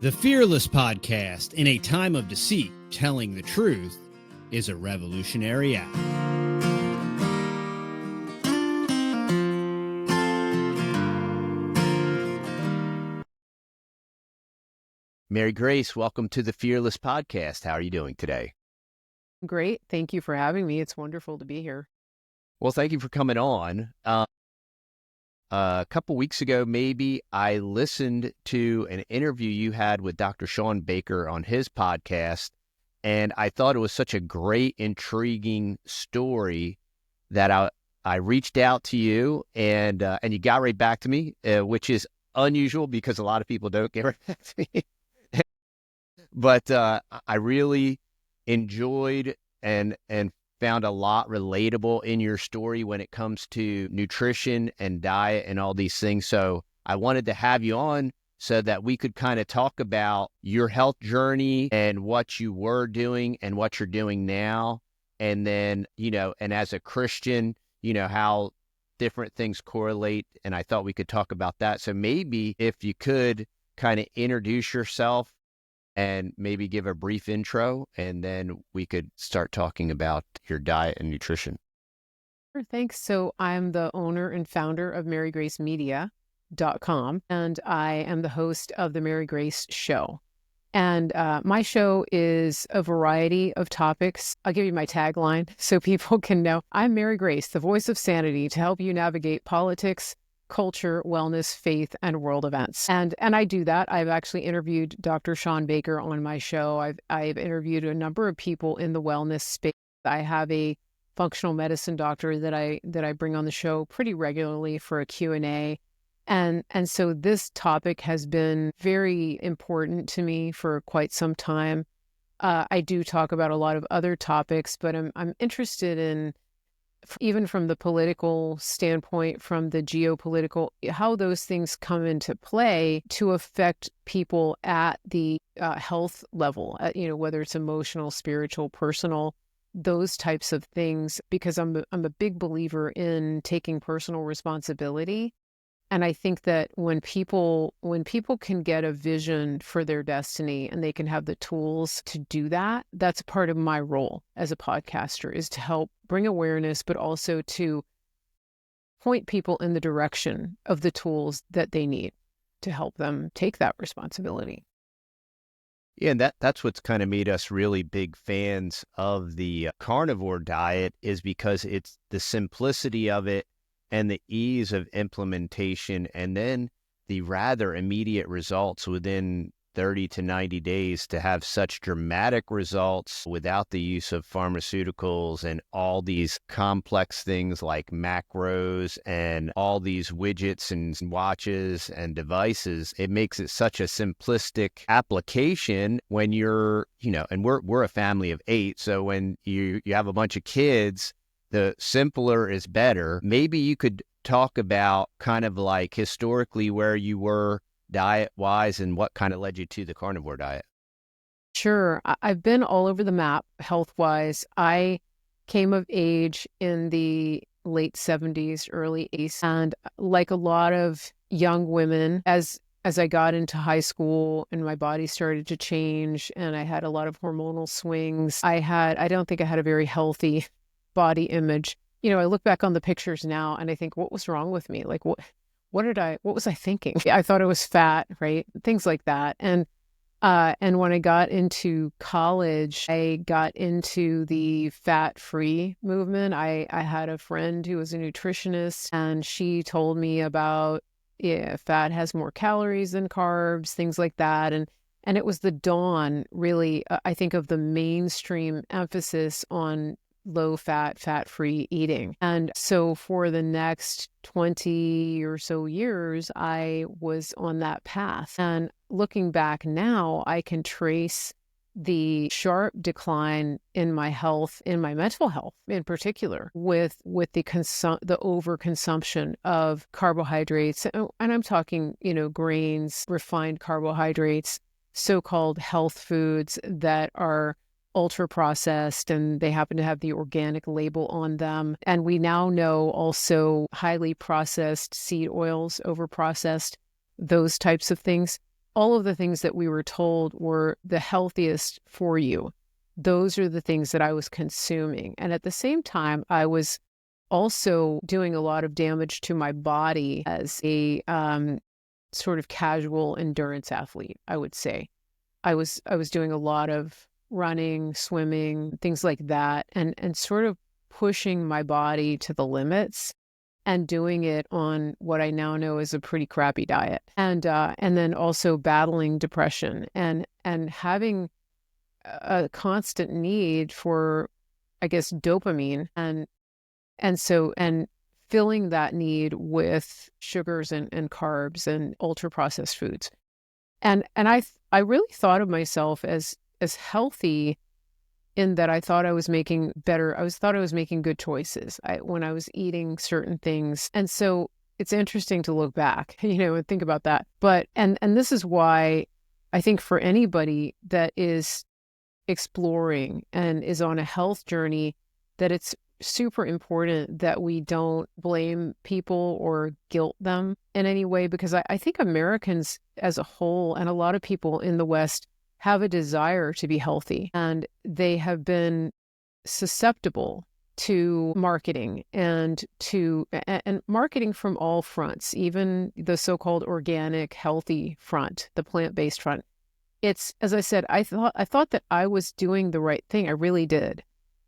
The Fearless Podcast, in a time of deceit, telling the truth, is a revolutionary act. Mary Grace, welcome to the Fearless Podcast. How are you doing today? Great. Thank you for having me. It's wonderful to be here. Well, thank you for coming on. A couple weeks ago, maybe, I listened to an interview you had with Dr. Shawn Baker on his podcast, and I thought it was such a great, intriguing story that I reached out to you, and you got right back to me, which is unusual because a lot of people don't get right back to me. But I really enjoyed and found a lot relatable in your story when it comes to nutrition and diet and all these things. So I wanted to have you on so that we could kind of talk about your health journey and what you were doing and what you're doing now. And then, and as a Christian, how different things correlate. And I thought we could talk about that. So maybe if you could kind of introduce yourself and maybe give a brief intro, and then we could start talking about your diet and nutrition. Sure, thanks. So I'm the owner and founder of MaryGraceMedia.com, and I am the host of the Mary Grace Show. And my show is a variety of topics. I'll give you my tagline so people can know. I'm Mary Grace, the voice of sanity, to help you navigate politics, culture, wellness, faith, and world events. And I do that. I've actually interviewed Dr. Shawn Baker on my show. I've interviewed a number of people in the wellness space. I have a functional medicine doctor that I bring on the show pretty regularly for a Q&A. And so this topic has been very important to me for quite some time. I do talk about a lot of other topics, but I'm interested in, even from the political standpoint, from the geopolitical, how those things come into play to affect people at the health level, whether it's emotional, spiritual, personal, those types of things, because I'm a big believer in taking personal responsibility. And I think that when people can get a vision for their destiny and they can have the tools to do that, that's part of my role as a podcaster, is to help bring awareness, but also to point people in the direction of the tools that they need to help them take that responsibility. Yeah, and that's what's kind of made us really big fans of the carnivore diet, is because it's the simplicity of it and the ease of implementation, and then the rather immediate results within 30 to 90 days, to have such dramatic results without the use of pharmaceuticals and all these complex things like macros and all these widgets and watches and devices. It makes it such a simplistic application when you're, and we're a family of 8. So when you have a bunch of kids, the simpler is better. Maybe you could talk about kind of like historically where you were diet-wise and what kind of led you to the carnivore diet. Sure. I've been all over the map health-wise. I came of age in the late 70s, early 80s. And like a lot of young women, as I got into high school and my body started to change and I had a lot of hormonal swings, I don't think I had a very healthy body image. I look back on the pictures now and I think, what was wrong with me? Like, what was I thinking? I thought I was fat, right? Things like that. And when I got into college, I got into the fat-free movement. I had a friend who was a nutritionist, and she told me about, fat has more calories than carbs, things like that. And it was the dawn, really, I think, of the mainstream emphasis on low-fat, fat-free eating. And so for the next 20 or so years, I was on that path. And looking back now, I can trace the sharp decline in my health, in my mental health in particular, with the overconsumption of carbohydrates. And I'm talking, grains, refined carbohydrates, so-called health foods that are ultra processed, and they happen to have the organic label on them. And we now know also highly processed seed oils, over processed, those types of things. all of the things that we were told were the healthiest for you. Those are the things that I was consuming. And at the same time, I was also doing a lot of damage to my body as a sort of casual endurance athlete, I would say. I was doing a lot of running, swimming, things like that, and sort of pushing my body to the limits and doing it on what I now know is a pretty crappy diet. And then also battling depression and having a constant need for, I guess, dopamine and filling that need with sugars and carbs and ultra processed foods. And I really thought of myself as healthy in that I thought I was making good choices when I was eating certain things. And so it's interesting to look back, and think about that. But, and this is why I think for anybody that is exploring and is on a health journey, that it's super important that we don't blame people or guilt them in any way, because I think Americans as a whole and a lot of people in the West have a desire to be healthy, and they have been susceptible to marketing and marketing from all fronts, even the so-called organic, healthy front, the plant-based front. It's, as I said, I thought that I was doing the right thing. I really did.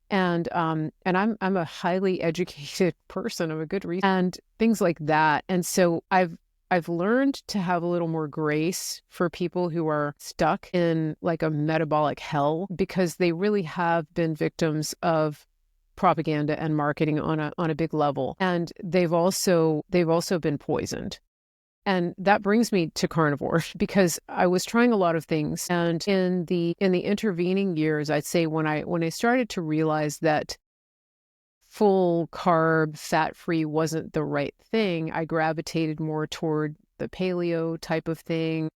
And I'm a highly educated person. I'm a good reader and things like that. And so I've learned to have a little more grace for people who are stuck in like a metabolic hell, because they really have been victims of propaganda and marketing on a big level. And they've also been poisoned. And that brings me to carnivore, because I was trying a lot of things. And in the intervening years, I'd say when I started to realize that full carb, fat-free wasn't the right thing, I gravitated more toward the paleo type of thing,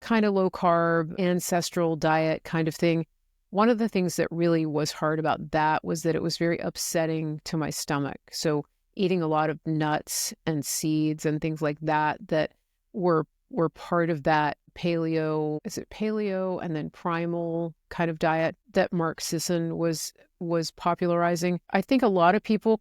kind of low carb, ancestral diet kind of thing. One of the things that really was hard about that was that it was very upsetting to my stomach. So eating a lot of nuts and seeds and things like that were part of that paleo and then primal kind of diet that Mark Sisson was popularizing. I think a lot of people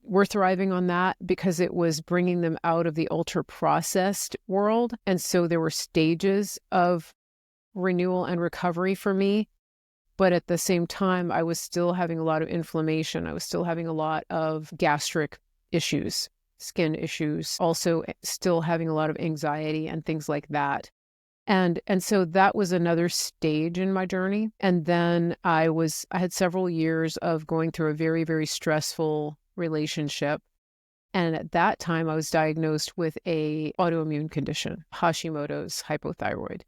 were thriving on that because it was bringing them out of the ultra processed world. And so there were stages of renewal and recovery for me. But at the same time, I was still having a lot of inflammation. I was still having a lot of gastric issues, skin issues, also still having a lot of anxiety and things like that. And so that was another stage in my journey. And then I had several years of going through a very, very stressful relationship. And at that time, I was diagnosed with a autoimmune condition, Hashimoto's hypothyroid.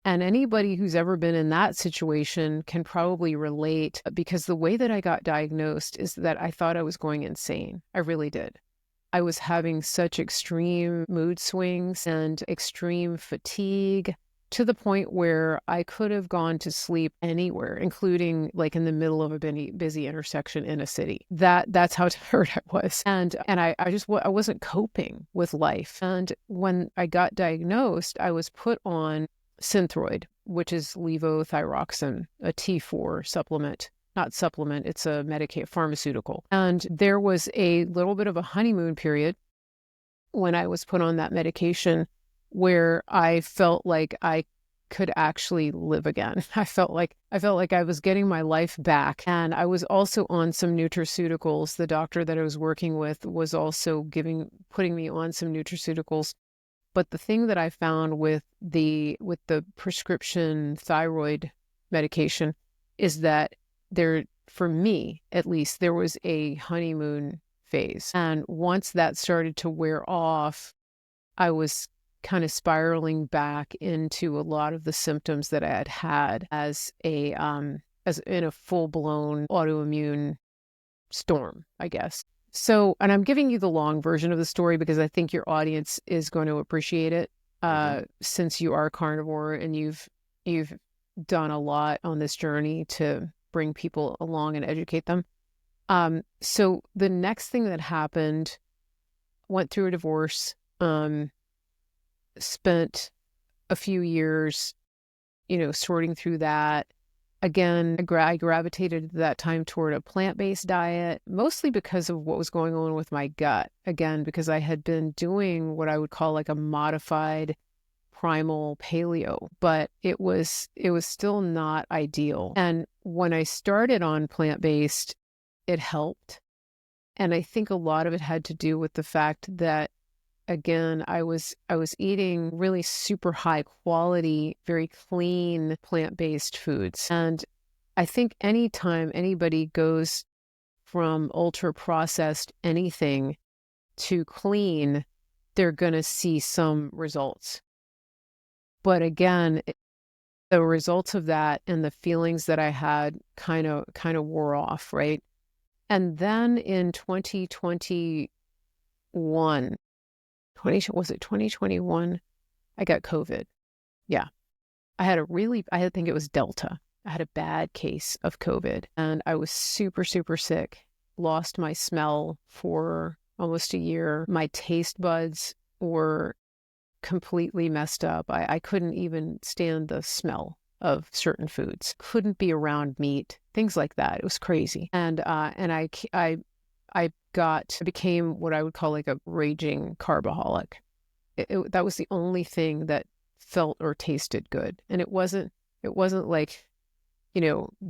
And anybody who's ever been in that situation can probably relate, because the way that I got diagnosed is that I thought I was going insane. I really did. I was having such extreme mood swings and extreme fatigue, to the point where I could have gone to sleep anywhere, including like in the middle of a busy intersection in a city. That's how tired I was. And I wasn't coping with life. And when I got diagnosed, I was put on Synthroid, which is levothyroxine, a T4 supplement. Not supplement, it's a pharmaceutical. And there was a little bit of a honeymoon period when I was put on that medication where I felt like I could actually live again. I felt like I was getting my life back. And I was also on some nutraceuticals. The doctor that I was working with was also putting me on some nutraceuticals. But the thing that I found with the prescription thyroid medication is that for me at least, there was a honeymoon phase. And once that started to wear off, I was kind of spiraling back into a lot of the symptoms that I had as in a full-blown autoimmune storm, I guess. So, and I'm giving you the long version of the story because I think your audience is going to appreciate it, since you are carnivore and you've done a lot on this journey to bring people along and educate them. So the next thing that happened, went through a divorce, spent a few years, sorting through that. Again, I gravitated at that time toward a plant-based diet, mostly because of what was going on with my gut. Again, because I had been doing what I would call like a modified primal paleo, but it was still not ideal. And when I started on plant-based, it helped. And I think a lot of it had to do with the fact that, again, I was eating really super high quality, very clean plant-based foods. And I think anytime anybody goes from ultra processed anything to clean, they're going to see some results. But again, the results of that and the feelings that I had kind of wore off, right? And then in 2021, was it 2021? I got COVID. Yeah. I think it was Delta. I had a bad case of COVID and I was super, super sick. Lost my smell for almost a year. My taste buds were completely messed up. I couldn't even stand the smell of certain foods. Couldn't be around meat, things like that. It was crazy. And I became what I would call like a raging carbaholic. That was the only thing that felt or tasted good. And it wasn't like,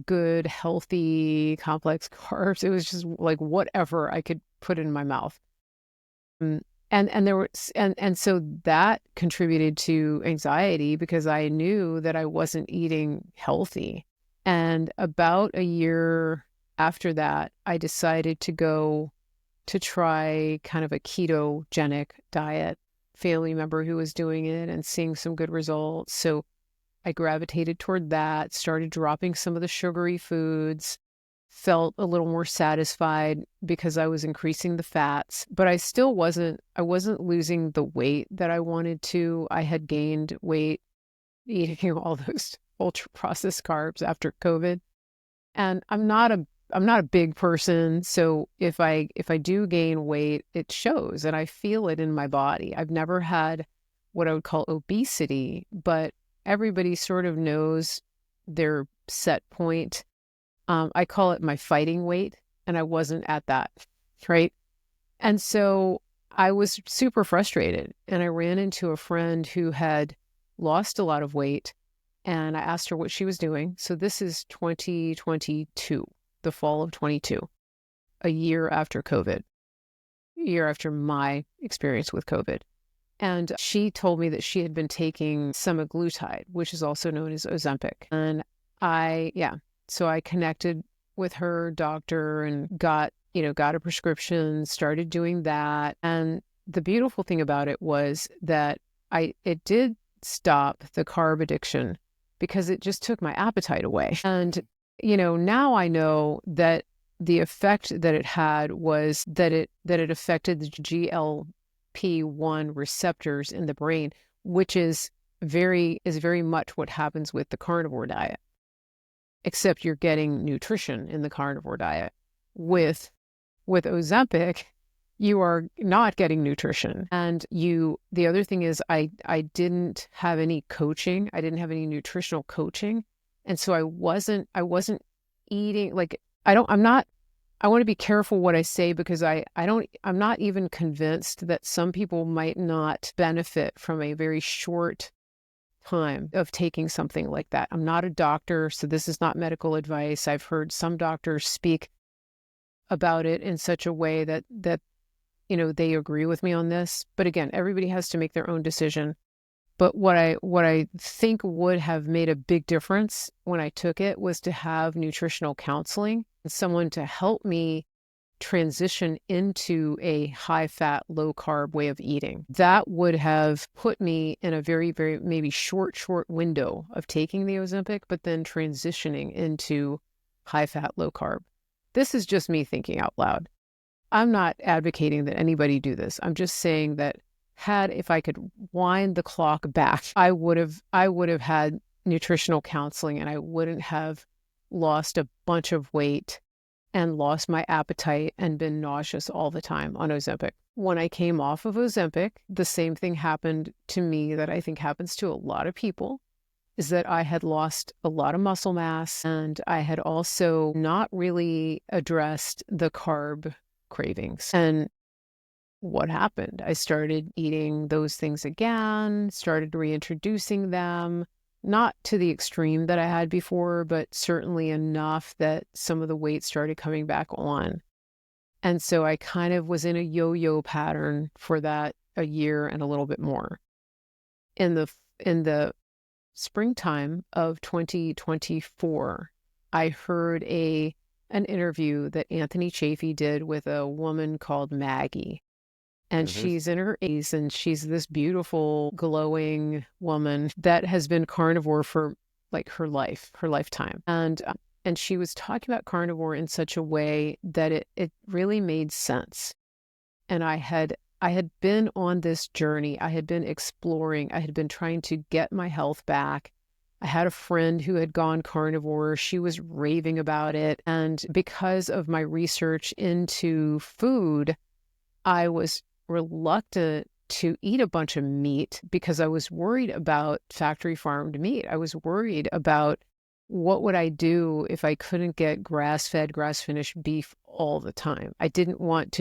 good, healthy, complex carbs. It was just like whatever I could put in my mouth. And so that contributed to anxiety because I knew that I wasn't eating healthy. And about a year after that, I decided to go to try kind of a ketogenic diet. Family member who was doing it and seeing some good results. So I gravitated toward that, started dropping some of the sugary foods, felt a little more satisfied because I was increasing the fats, but I wasn't losing the weight that I wanted to. I had gained weight eating all those ultra processed carbs after COVID. And I'm not a big person, so if I do gain weight, it shows and I feel it in my body. I've never had what I would call obesity, but everybody sort of knows their set point. I call it my fighting weight, and I wasn't at that, right? And so I was super frustrated, and I ran into a friend who had lost a lot of weight, and I asked her what she was doing. So this is 2022, the fall of 22, a year after COVID, a year after my experience with COVID. And she told me that she had been taking semaglutide, which is also known as Ozempic. And so I connected with her doctor and got a prescription, started doing that. And the beautiful thing about it was that it did stop the carb addiction because it just took my appetite away. And, now I know that the effect that it had was that it affected the GLP-1 receptors in the brain, which is very much what happens with the carnivore diet. Except you're getting nutrition in the carnivore diet. With Ozempic, you are not getting nutrition. And the other thing is I didn't have any coaching. I didn't have any nutritional coaching. And so I wasn't eating like I want to be careful what I say because I'm not even convinced that some people might not benefit from a very short time of taking something like that. I'm not a doctor, so this is not medical advice. I've heard some doctors speak about it in such a way that they agree with me on this. But again, everybody has to make their own decision. But what I think would have made a big difference when I took it was to have nutritional counseling and someone to help me transition into a high-fat, low-carb way of eating. That would have put me in a very, very maybe short window of taking the Ozempic, but then transitioning into high-fat, low-carb. This is just me thinking out loud. I'm not advocating that anybody do this. I'm just saying that if I could wind the clock back, I would have had nutritional counseling and I wouldn't have lost a bunch of weight and lost my appetite and been nauseous all the time on Ozempic. When I came off of Ozempic, the same thing happened to me that I think happens to a lot of people, is that I had lost a lot of muscle mass, and I had also not really addressed the carb cravings. And what happened? I started eating those things again, started reintroducing them, not to the extreme that I had before, but certainly enough that some of the weight started coming back on. And so I kind of was in a yo-yo pattern for that a year and a little bit more. In the springtime of 2024, I heard an interview that Anthony Chafee did with a woman called Maggie. And she's in her 80s, and she's this beautiful, glowing woman that has been carnivore for like her lifetime. And she was talking about carnivore in such a way that it really made sense. And I had been on this journey. I had been exploring. I had been trying to get my health back. I had a friend who had gone carnivore. She was raving about it. And because of my research into food, I was reluctant to eat a bunch of meat because I was worried about factory farmed meat. I was worried about what would I do if I couldn't get grass-fed, grass-finished beef all the time. I didn't want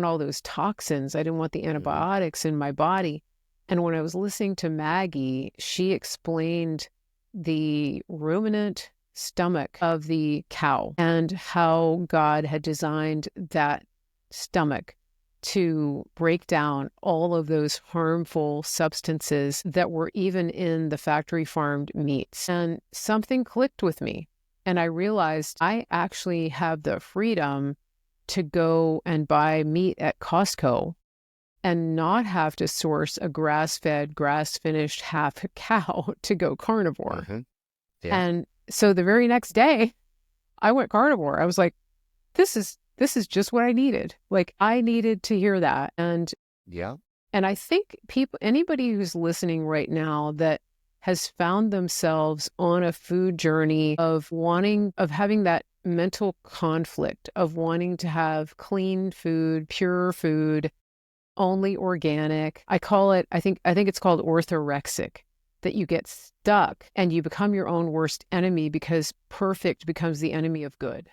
all those toxins. I didn't want the antibiotics in my body. And when I was listening to Maggie, she explained the ruminant stomach of the cow and how God had designed that stomach to break down all of those harmful substances that were even in the factory farmed meats. And something clicked with me. And I realized I actually have the freedom to go and buy meat at Costco and not have to source a grass-fed, grass-finished half cow to go carnivore. Yeah. And so the very next day, I went carnivore. I was like, this is just what I needed. Like, I needed to hear that. And I think anybody who's listening right now that has found themselves on a food journey of having that mental conflict of wanting to have clean food, pure food, only organic. I think it's called orthorexic, that you get stuck and you become your own worst enemy because perfect becomes the enemy of good.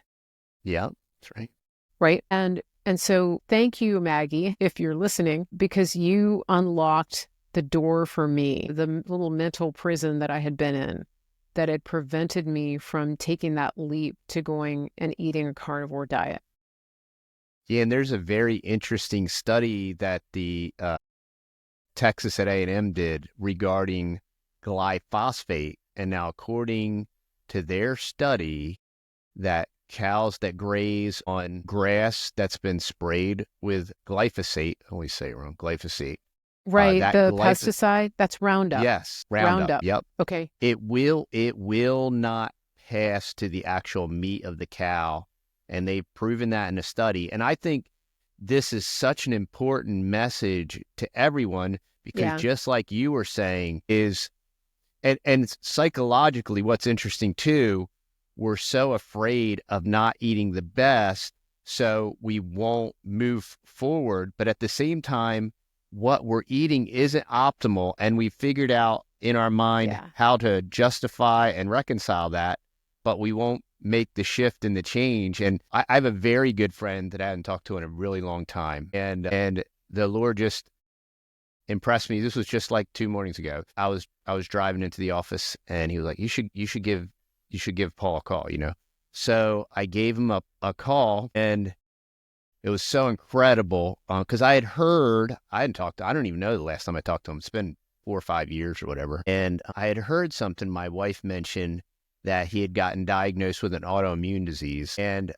Yeah, that's right. Right. And so thank you, Maggie, if you're listening, because you unlocked the door for me, the little mental prison that I had been in that had prevented me from taking that leap to going and eating a carnivore diet. Yeah, and there's a very interesting study that the Texas at A&M did regarding glyphosate. And now, according to their study, that cows that graze on grass that's been sprayed with glyphosate, I always say it wrong, glyphosate. Right, the pesticide, that's Roundup. Yes, Roundup. Yep. Okay. It will not pass to the actual meat of the cow, and they've proven that in a study. And I think this is such an important message to everyone because just like you were saying and psychologically, what's interesting too, we're so afraid of not eating the best, so we won't move forward. But at the same time, what we're eating isn't optimal, and we figured out in our mind how to justify and reconcile that, but we won't make the shift and the change. And I have a very good friend that I hadn't talked to in a really long time, and the Lord just impressed me. This was just like 2 mornings ago. I was driving into the office, and he was like, you should give Paul a call, So I gave him a call, and it was so incredible because I don't even know the last time I talked to him. It's been 4 or 5 years or whatever. And I had heard something my wife mentioned, that he had gotten diagnosed with an autoimmune disease. And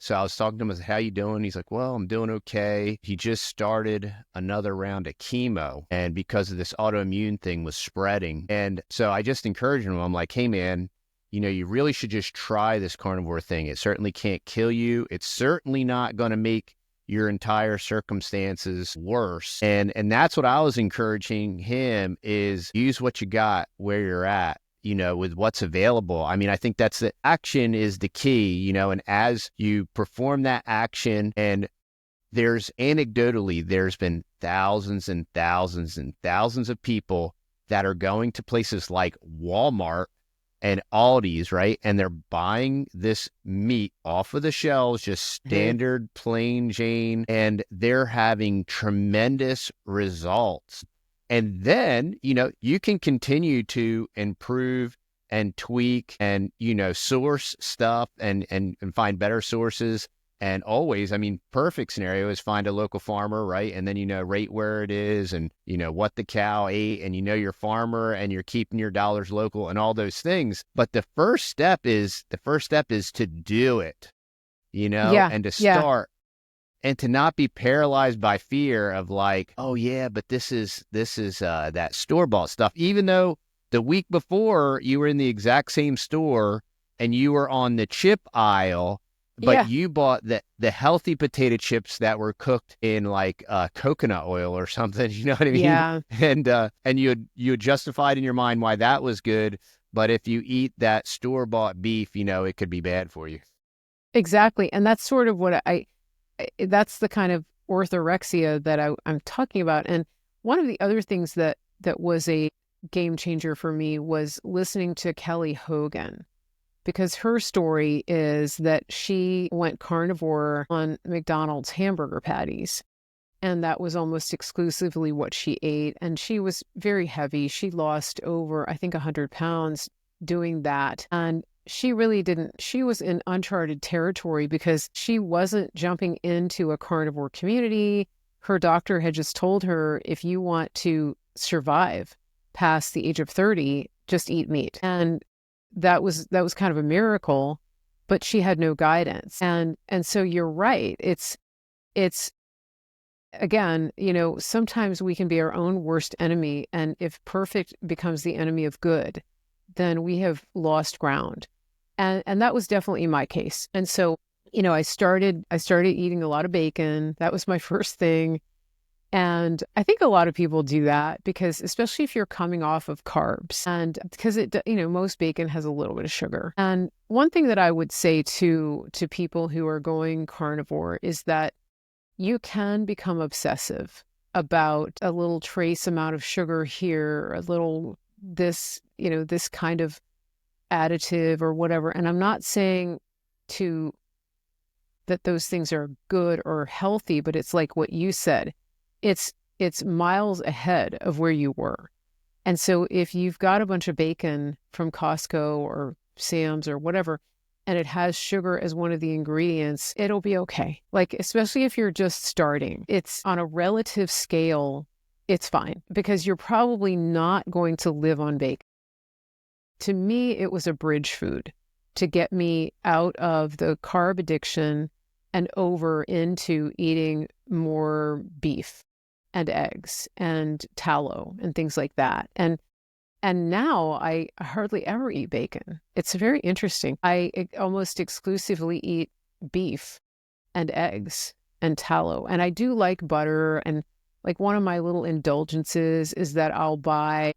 so I was talking to him, I said, how you doing? He's like, well, I'm doing okay. He just started another round of chemo, and because of this autoimmune thing was spreading. And so I just encouraged him. I'm like, hey man, you really should just try this carnivore thing. It certainly can't kill you. It's certainly not going to make your entire circumstances worse. And that's what I was encouraging him, is use what you got where you're at. with what's available. I mean, I think that's the action is the key, and as you perform that action, and there's been thousands and thousands and thousands of people that are going to places like Walmart and Aldi's, right? And they're buying this meat off of the shelves, just standard plain Jane, and they're having tremendous results. And then, you can continue to improve and tweak and, source stuff and find better sources. And always, I mean, perfect scenario is find a local farmer, right? And then, rate where it is and, what the cow ate and, your farmer and you're keeping your dollars local and all those things. But the first step is to do it, and to start. And to not be paralyzed by fear of like, oh yeah, but this is that store-bought stuff. Even though the week before you were in the exact same store and you were on the chip aisle, but you bought the healthy potato chips that were cooked in like coconut oil or something. You know what I mean? Yeah. And you had justified in your mind why that was good. But if you eat that store-bought beef, it could be bad for you. Exactly. And that's sort of what that's the kind of orthorexia that I'm talking about. And one of the other things that was a game changer for me was listening to Kelly Hogan, because her story is that she went carnivore on McDonald's hamburger patties. And that was almost exclusively what she ate. And she was very heavy. She lost over, I think, 100 pounds doing that. And she really didn't. She was in uncharted territory because she wasn't jumping into a carnivore community. Her doctor had just told her, if you want to survive past the age of 30, just eat meat. And that was kind of a miracle, but she had no guidance. And so you're right. It's again, sometimes we can be our own worst enemy. And if perfect becomes the enemy of good, then we have lost ground. And that was definitely my case. And so, I started eating a lot of bacon. That was my first thing. And I think a lot of people do that because, especially if you're coming off of carbs, and because most bacon has a little bit of sugar. And one thing that I would say to people who are going carnivore is that you can become obsessive about a little trace amount of sugar here, a little this kind of additive or whatever. And I'm not saying that those things are good or healthy, but it's like what you said. It's miles ahead of where you were. And so if you've got a bunch of bacon from Costco or Sam's or whatever, and it has sugar as one of the ingredients, it'll be okay. Like, especially if you're just starting, it's on a relative scale, it's fine because you're probably not going to live on bacon. To me, it was a bridge food to get me out of the carb addiction and over into eating more beef and eggs and tallow and things like that. And now I hardly ever eat bacon. It's very interesting. I almost exclusively eat beef and eggs and tallow. And I do like butter. And like one of my little indulgences is that I'll buy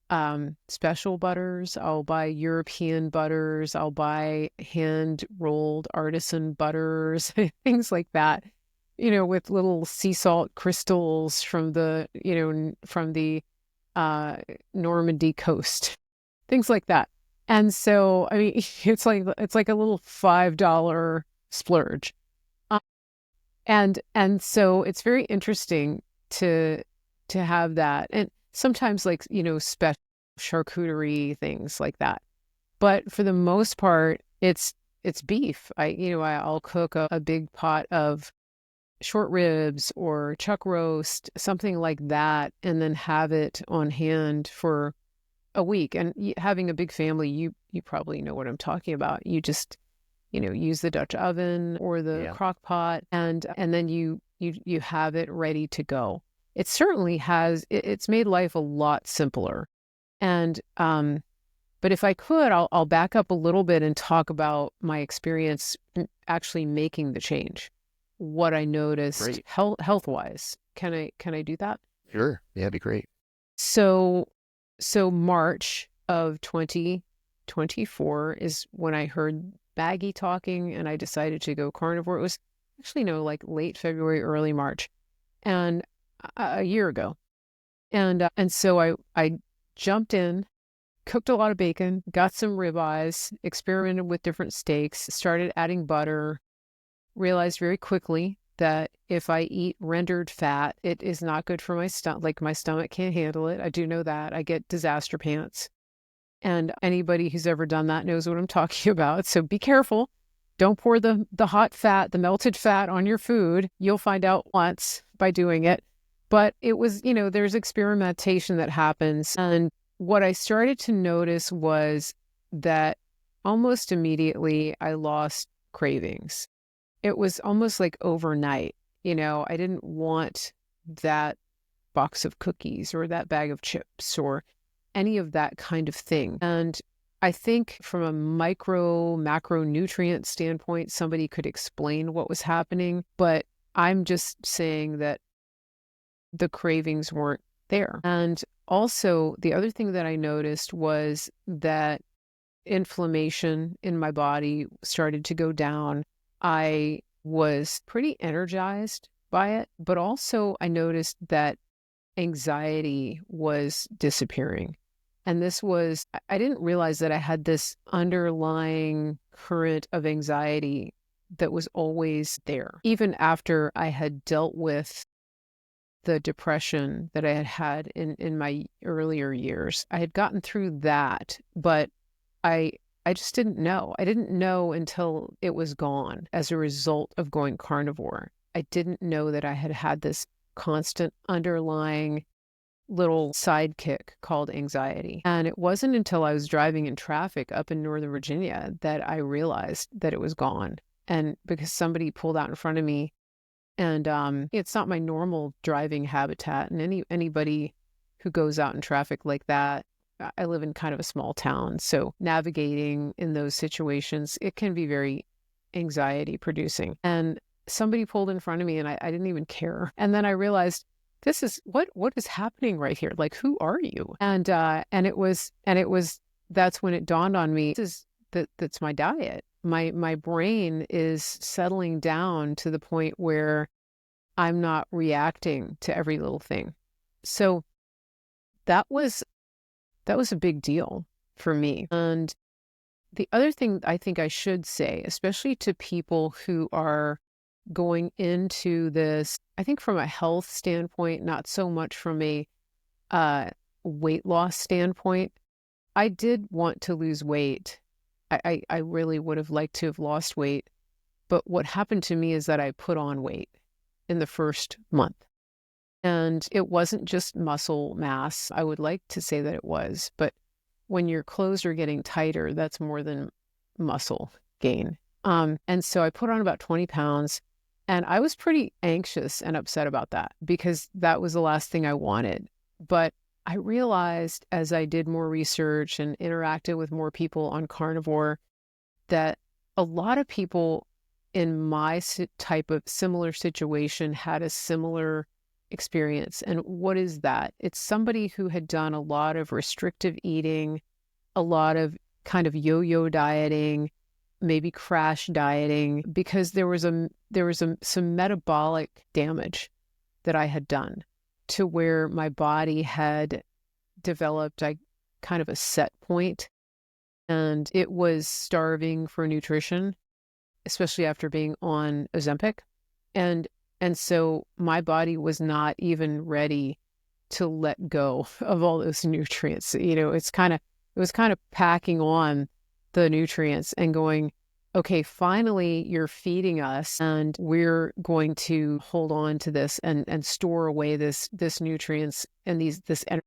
special butters. I'll buy European butters. I'll buy hand-rolled artisan butters, things like that, with little sea salt crystals from the Normandy coast, things like that. And so, I mean, it's like a little $5 splurge. And so it's very interesting to have that. And sometimes like, special charcuterie, things like that. But for the most part, it's beef. I'll cook a big pot of short ribs or chuck roast, something like that, and then have it on hand for a week. And having a big family, you probably know what I'm talking about. You just, use the Dutch oven or the crock pot, and then you have it ready to go. It certainly has, it's made life a lot simpler. And, but if I could, I'll back up a little bit and talk about my experience actually making the change, what I noticed health-wise. Can I do that? Sure. Yeah, that'd be great. So March of 2020, 24 is when I heard Baggy talking and I decided to go carnivore. It was actually, no, like late February, early March, and a year ago. And so I jumped in, cooked a lot of bacon, got some ribeyes, experimented with different steaks, started adding butter, realized very quickly that if I eat rendered fat, it is not good for my stomach. Like, my stomach can't handle it. I do know that. I get disaster pants. And anybody who's ever done that knows what I'm talking about. So be careful. Don't pour the hot fat, the melted fat on your food. You'll find out once by doing it. But it was, there's experimentation that happens. And what I started to notice was that almost immediately I lost cravings. It was almost like overnight. I didn't want that box of cookies or that bag of chips or any of that kind of thing. And I think from a macronutrient standpoint, somebody could explain what was happening, but I'm just saying that the cravings weren't there. And also, the other thing that I noticed was that inflammation in my body started to go down. I was pretty energized by it, but also I noticed that anxiety was disappearing. And I didn't realize that I had this underlying current of anxiety that was always there. Even after I had dealt with the depression that I had had in my earlier years, I had gotten through that, but I just didn't know. I didn't know until it was gone as a result of going carnivore. I didn't know that I had had this constant underlying little sidekick called anxiety. And it wasn't until I was driving in traffic up in Northern Virginia that I realized that it was gone. And because somebody pulled out in front of me, and it's not my normal driving habitat. And anybody who goes out in traffic like that, I live in kind of a small town, so navigating in those situations, it can be very anxiety producing. And somebody pulled in front of me and I didn't even care. And then I realized, this is what is happening right here? Like, who are you? And it was that's when it dawned on me, that's my diet. My brain is settling down to the point where I'm not reacting to every little thing. So that was a big deal for me. And the other thing I think I should say, especially to people who are going into this, I think from a health standpoint, not so much from a weight loss standpoint, I did want to lose weight. I really would have liked to have lost weight. But what happened to me is that I put on weight in the first month. And it wasn't just muscle mass. I would like to say that it was, but when your clothes are getting tighter, that's more than muscle gain. And so I put on about 20 pounds, and I was pretty anxious and upset about that because that was the last thing I wanted. But I realized as I did more research and interacted with more people on carnivore that a lot of people in my type of similar situation had a similar experience. And what is that? It's somebody who had done a lot of restrictive eating, a lot of kind of yo-yo dieting, maybe crash dieting, because there was some metabolic damage that I had done to where my body had developed kind of a set point, and it was starving for nutrition, especially after being on Ozempic. And so my body was not even ready to let go of all those nutrients. It was kind of packing on the nutrients and going, okay, finally you're feeding us and we're going to hold on to this and store away this nutrients and this energy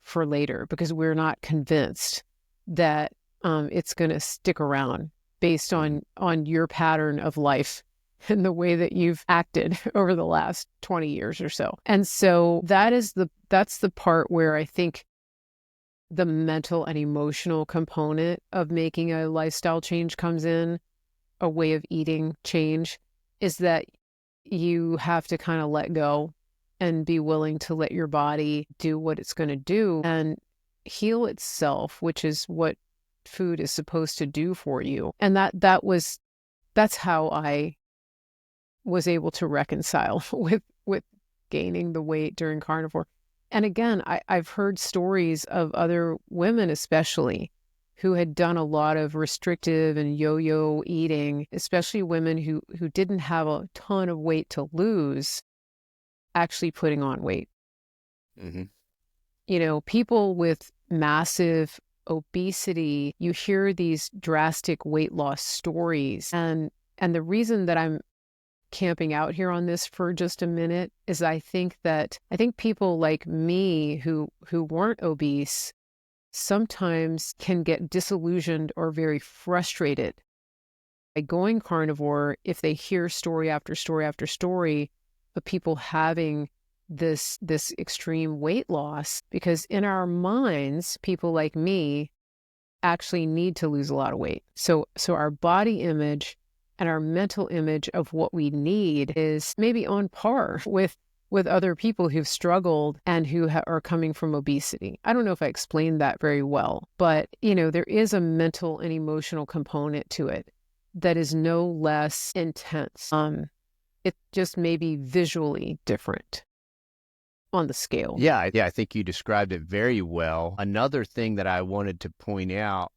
for later, because we're not convinced that it's going to stick around based on your pattern of life and the way that you've acted over the last 20 years or so. And so that's the part where I think the mental and emotional component of making a lifestyle change comes in, a way of eating change, is that you have to kind of let go and be willing to let your body do what it's going to do and heal itself, which is what food is supposed to do for you. And that's how I was able to reconcile with gaining the weight during carnivore. And again, I've heard stories of other women, especially, who had done a lot of restrictive and yo-yo eating, especially women who didn't have a ton of weight to lose, actually putting on weight. Mm-hmm. You know, people with massive obesity, you hear these drastic weight loss stories. And the reason that I'm camping out here on this for just a minute is I think people like me who weren't obese sometimes can get disillusioned or very frustrated by going carnivore if they hear story after story after story of people having this extreme weight loss, because in our minds, people like me actually need to lose a lot of weight. So our body image and our mental image of what we need is maybe on par with other people who've struggled and who are coming from obesity. I don't know if I explained that very well, but you know, there is a mental and emotional component to it that is no less intense. It just may be visually different on the scale. Yeah, I think you described it very well. Another thing that I wanted to point out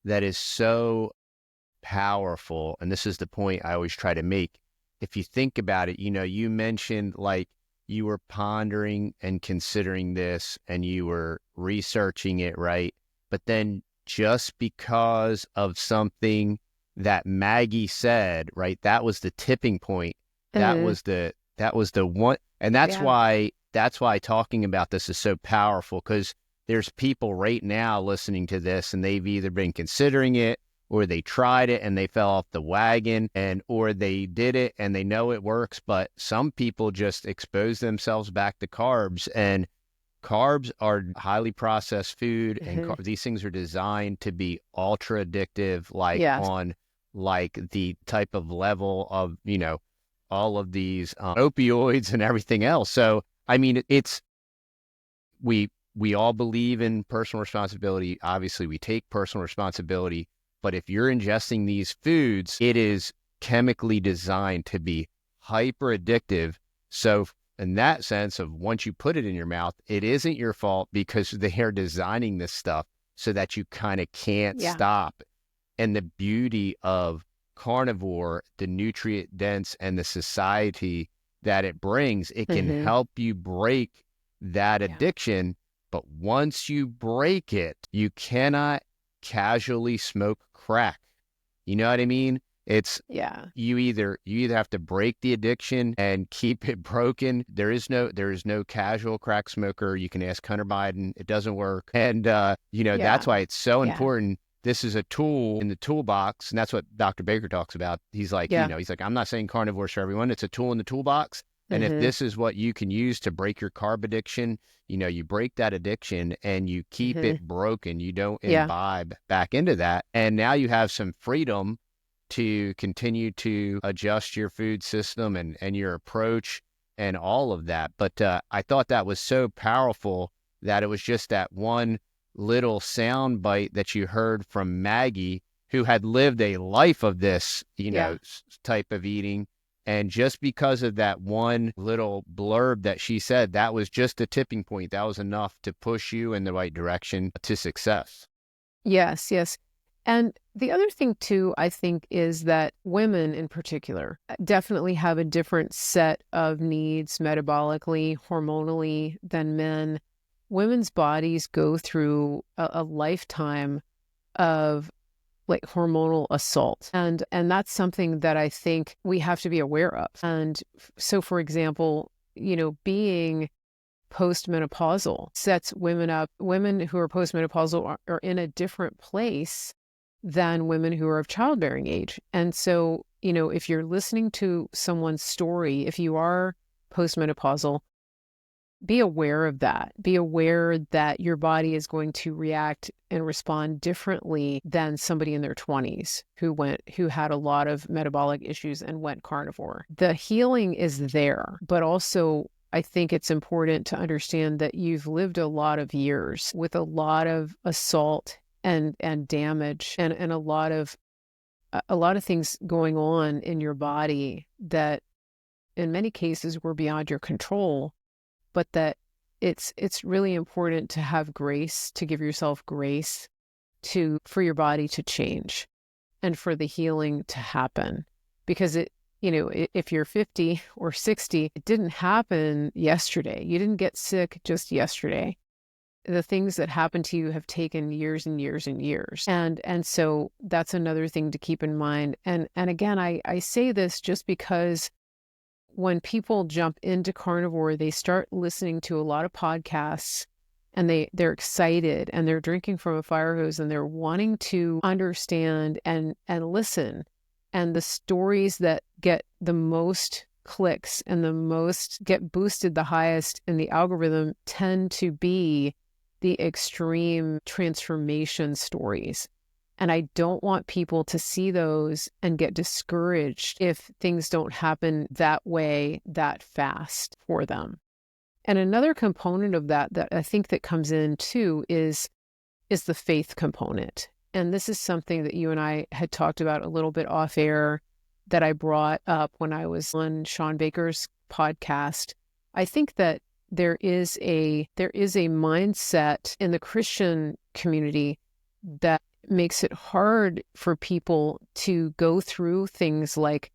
that is so powerful, and this is the point I always try to make, if you think about it, you know, you mentioned like you were pondering and considering this and you were researching it, right? But then just because of something that Maggie said, right, that was the tipping point. That was the one, and that's why talking about this is so powerful, because there's people right now listening to this and they've either been considering it, or they tried it and they fell off the wagon, or they did it and they know it works, but some people just expose themselves back to carbs, and carbs are highly processed food, and these things are designed to be ultra addictive, on like the type of level of, you know, all of these opioids and everything else. So, I mean, we all believe in personal responsibility. Obviously, we take personal responsibility. But if you're ingesting these foods, it is chemically designed to be hyper addictive. So in that sense of once you put it in your mouth, it isn't your fault, because they are designing this stuff so that you kind of can't stop. And the beauty of carnivore, the nutrient dense and the satiety that it brings, it can help you break that addiction. But once you break it, you cannot casually smoke crack. You know what I mean? It's you either have to break the addiction and keep it broken. There is no casual crack smoker. You can ask Hunter Biden. It doesn't work. And that's why it's so important. This is a tool in the toolbox, and that's what Dr. Baker talks about. He's like, he's like, I'm not saying carnivore's for everyone. It's a tool in the toolbox. And if this is what you can use to break your carb addiction, you know, you break that addiction and you keep it broken. You don't imbibe back into that. And now you have some freedom to continue to adjust your food system and your approach and all of that. But I thought that was so powerful that it was just that one little sound bite that you heard from Maggie, who had lived a life of this, type of eating. And just because of that one little blurb that she said, that was just a tipping point. That was enough to push you in the right direction to success. Yes. And the other thing too, I think, is that women in particular definitely have a different set of needs metabolically, hormonally than men. Women's bodies go through a lifetime of like hormonal assault. And that's something that I think we have to be aware of. And so, for example, being postmenopausal sets women up. Women who are postmenopausal are in a different place than women who are of childbearing age. And so, if you're listening to someone's story, if you are postmenopausal, be aware of that. Be aware that your body is going to react and respond differently than somebody in their 20s who had a lot of metabolic issues and went carnivore. The healing is there, but also I think it's important to understand that you've lived a lot of years with a lot of assault and damage and a lot of things going on in your body that in many cases were beyond your control, but that it's really important to have grace, to give yourself grace for your body to change and for the healing to happen. Because if you're 50 or 60, it didn't happen yesterday. You didn't get sick just yesterday. The things that happen to you have taken years and years and years. And so that's another thing to keep in mind. And again, I say this just because when people jump into carnivore, they start listening to a lot of podcasts and they're excited and they're drinking from a fire hose and they're wanting to understand and listen. And the stories that get the most clicks and get boosted the highest in the algorithm tend to be the extreme transformation stories. And I don't want people to see those and get discouraged if things don't happen that way, that fast for them. And another component of that I think that comes in too is the faith component. And this is something that you and I had talked about a little bit off air that I brought up when I was on Sean Baker's podcast. I think that there is a mindset in the Christian community that makes it hard for people to go through things like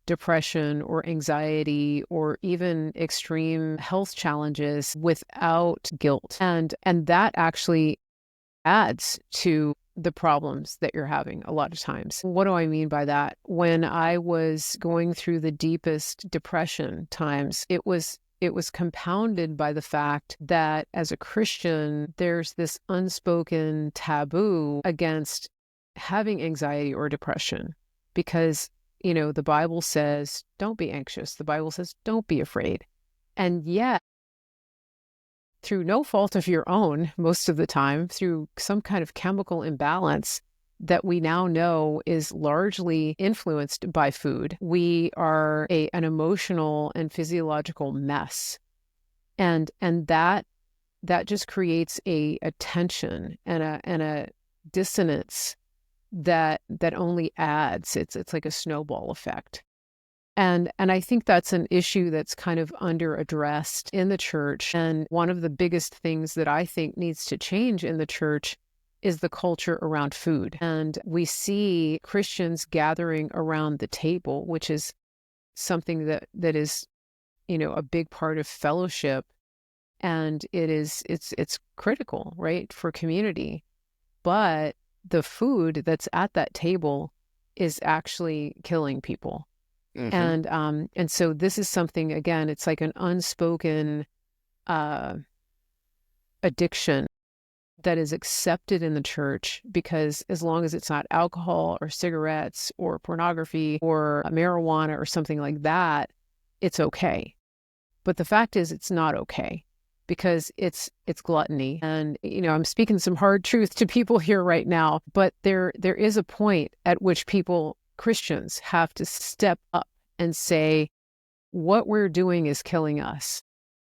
depression or anxiety or even extreme health challenges without guilt. And that actually adds to the problems that you're having a lot of times. What do I mean by that? When I was going through the deepest depression times, it was compounded by the fact that as a Christian, there's this unspoken taboo against having anxiety or depression because, the Bible says, don't be anxious. The Bible says, don't be afraid. And yet, through no fault of your own, most of the time, through some kind of chemical imbalance that we now know is largely influenced by food, we are an emotional and physiological mess. And that just creates a tension and a dissonance that only adds. It's like a snowball effect. And I think that's an issue that's kind of under addressed in the church. And one of the biggest things that I think needs to change in the church is the culture around food. And we see Christians gathering around the table, which is something that is, a big part of fellowship. And it's critical, right, for community. But the food that's at that table is actually killing people. Mm-hmm. And so this is something, again, it's like an unspoken addiction that is accepted in the church because as long as it's not alcohol or cigarettes or pornography or marijuana or something like that, it's okay. But the fact is it's not okay because it's gluttony. And, I'm speaking some hard truth to people here right now, but there is a point at which Christians have to step up and say, what we're doing is killing us.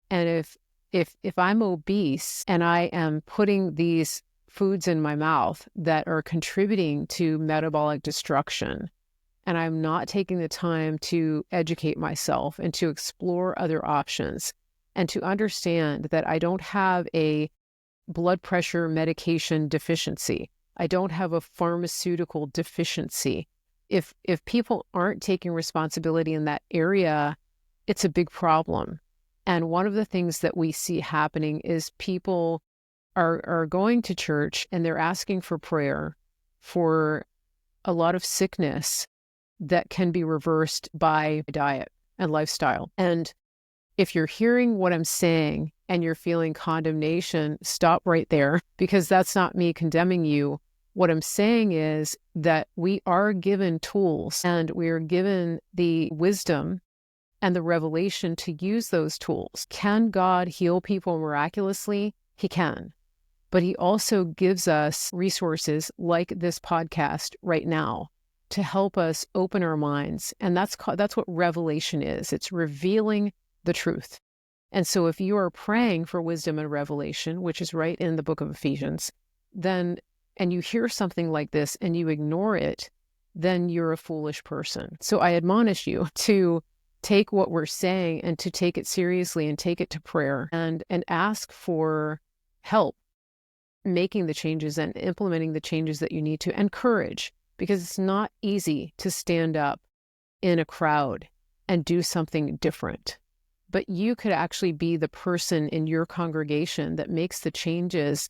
And if I'm obese and I am putting these foods in my mouth that are contributing to metabolic destruction, and I'm not taking the time to educate myself and to explore other options and to understand that I don't have a blood pressure medication deficiency, I don't have a pharmaceutical deficiency. If people aren't taking responsibility in that area, it's a big problem. And one of the things that we see happening is people are going to church and they're asking for prayer for a lot of sickness that can be reversed by diet and lifestyle. And if you're hearing what I'm saying and you're feeling condemnation, stop right there, because that's not me condemning you. What I'm saying is that we are given tools and we are given the wisdom and the revelation to use those tools. Can God heal people miraculously? He can. But he also gives us resources like this podcast right now to help us open our minds. And that's what revelation is. It's revealing the truth. And so if you are praying for wisdom and revelation, which is right in the book of Ephesians, then and you hear something like this and you ignore it, then you're a foolish person. So I admonish you to take what we're saying and to take it seriously and take it to prayer and ask for help making the changes and implementing the changes that you need to, and courage, because it's not easy to stand up in a crowd and do something different. But you could actually be the person in your congregation that makes the changes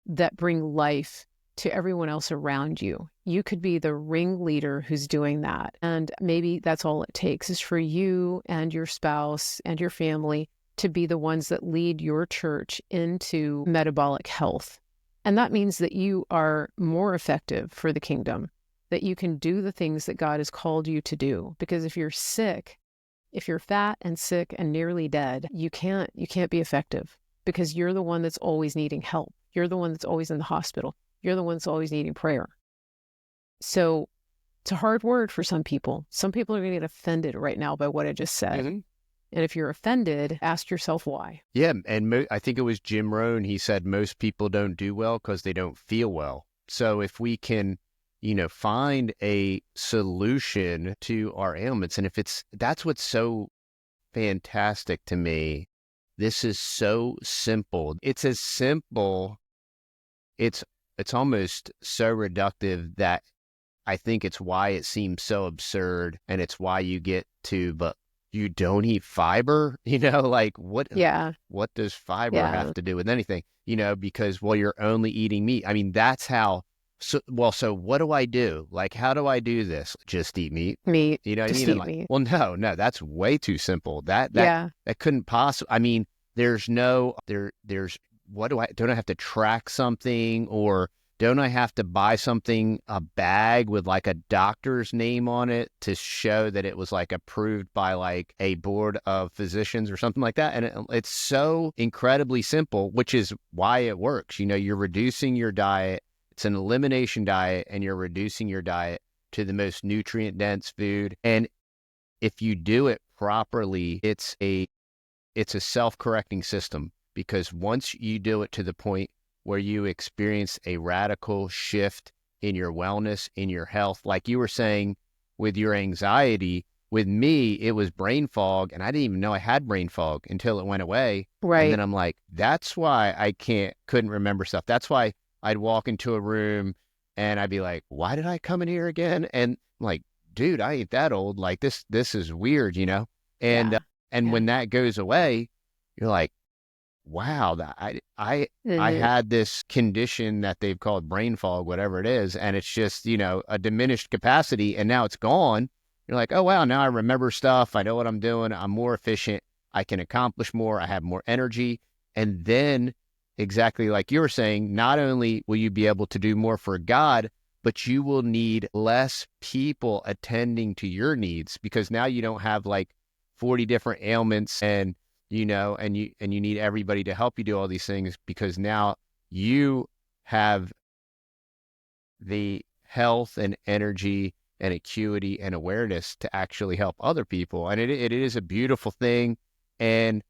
that bring life to everyone else around you. You could be the ringleader who's doing that. And maybe that's all it takes, is for you and your spouse and your family to be the ones that lead your church into metabolic health. And that means that you are more effective for the kingdom, that you can do the things that God has called you to do. Because if you're sick, if you're fat and sick and nearly dead, you can't be effective, because you're the one that's always needing help. You're the one that's always in the hospital. You're the one that's always needing prayer. So it's a hard word for some people. Some people are going to get offended right now by what I just said. Mm-hmm. And if you're offended, ask yourself why. Yeah, and I think it was Jim Rohn. He said most people don't do well because they don't feel well. So if we can, find a solution to our ailments, and that's what's so fantastic to me. This is so simple. It's as simple. It's almost so reductive that I think it's why it seems so absurd, and it's why you get to, but you don't eat fiber, like what does fiber have to do with anything, because, well, you're only eating meat. I mean, that's how, so what do I do? Like, how do I do this? Just eat meat. Meat. You know what I Just mean? eat meat. Well, no, that's way too simple. That couldn't possibly, I mean, there's don't I have to track something, or don't I have to buy something, a bag with like a doctor's name on it to show that it was like approved by like a board of physicians or something like that? And it's so incredibly simple, which is why it works. You're reducing your diet. It's an elimination diet, and you're reducing your diet to the most nutrient dense food. And if you do it properly, it's a self-correcting system, because once you do it to the point where you experience a radical shift in your wellness, in your health, like you were saying with your anxiety, with me, it was brain fog, and I didn't even know I had brain fog until it went away. Right. And then I'm like, that's why I couldn't remember stuff. That's why I'd walk into a room and I'd be like, why did I come in here again? And I'm like, dude, I ain't that old. Like this is weird, And when that goes away, you're like, wow, I had this condition that they've called brain fog, whatever it is, and it's just, a diminished capacity, and now it's gone. You're like, oh, wow, now I remember stuff. I know what I'm doing. I'm more efficient. I can accomplish more. I have more energy. And then, exactly like you were saying, not only will you be able to do more for God, but you will need less people attending to your needs, because now you don't have like 40 different ailments and you need everybody to help you do all these things, because now you have the health and energy and acuity and awareness to actually help other people. And it is a beautiful thing. And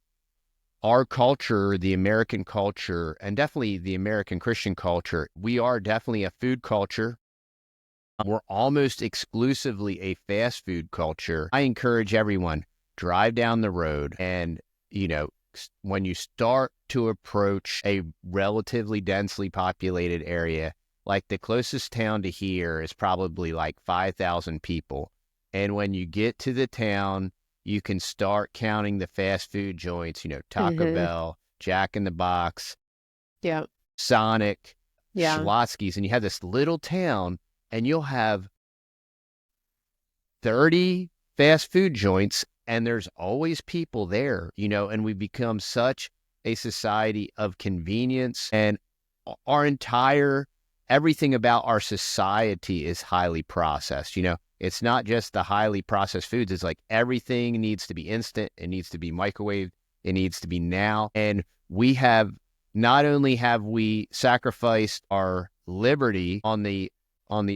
our culture, the American culture, and definitely the American Christian culture, we are definitely a food culture. We're almost exclusively a fast food culture. I encourage everyone, drive down the road, and when you start to approach a relatively densely populated area, like the closest town to here is probably like 5,000 people. And when you get to the town, you can start counting the fast food joints, Taco Bell, Jack in the Box, Sonic, Schlotsky's, and you have this little town, and you'll have 30 fast food joints, and there's always people there, and we become such a society of convenience, and everything about our society is highly processed. It's not just the highly processed foods. It's like everything needs to be instant. It needs to be microwaved. It needs to be now. And not only have we sacrificed our liberty on the